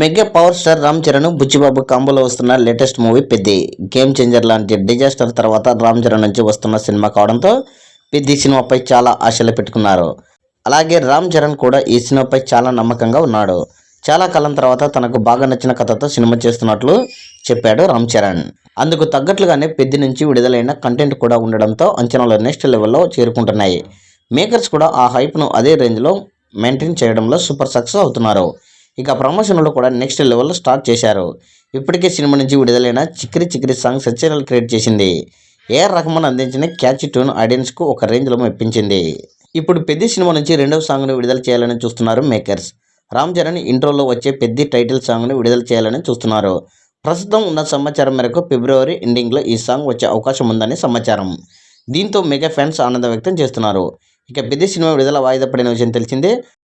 Mega power star Ram Charan Buchibabu కాంబోలో వస్తున్న latest movie Peddi. Game changer లాంటి డిజాస్టర్ తర్వాత రామ్ చరణ్ నుంచి వస్తున్న సినిమా కావడంతో పెద్ది సినిమాపై చాలా ఆశలు పెట్టుకున్నారు. అలాగే రామ్ చరణ్ కూడా ఈ సినిమాపై చాలా నమ్మకంగా ఉన్నాడు. చాలా కాలం తర్వాత తనకు బాగా నచ్చిన కథతో సినిమా చేస్తున్నట్లు చెప్పాడు రామ్ చరణ్. అందుకు తగ్గట్లుగానే పెద్ది నుంచి విడుదలైన కంటెంట్ కూడా ఉండడంతో అంచనాలు నెక్స్ట్ లెవెల్లో చేరుకుంటున్నాయి. మేకర్స్ కూడా ఆ హైప్ను అదే రేంజ్లో మెయింటైన్ చేయడంలో సూపర్ సక్సెస్ అవుతున్నారు. ఇక ప్రమోషన్లు కూడా నెక్స్ట్ లెవెల్లో స్టార్ట్ చేశారు. ఇప్పటికే సినిమా నుంచి విడుదలైన చిక్కిరి చిక్కిరి సాంగ్ సెన్సేషనల్ క్రియేట్ చేసింది. ఏఆర్ రెహమాన్ అందించిన క్యాచీ ట్యూన్ ఆడియన్స్కు ఒక రేంజ్లో మెప్పించింది. ఇప్పుడు పెద్ది సినిమా నుంచి రెండవ సాంగ్ను విడుదల చేయాలని చూస్తున్నారు మేకర్స్. రామ్ చరణ్ ఇంట్రోలో వచ్చే పెద్ది టైటిల్ సాంగ్ను విడుదల చేయాలని చూస్తున్నారు. ప్రస్తుతం ఉన్న సమాచారం మేరకు ఫిబ్రవరి ఎండింగ్లో ఈ సాంగ్ వచ్చే అవకాశం ఉందని సమాచారం. దీంతో మెగా ఫ్యాన్స్ ఆనందం వ్యక్తం చేస్తున్నారు. ఇక పెద్ది సినిమా విడుదల వాయిదా పడిన విషయం తెలిసిందే.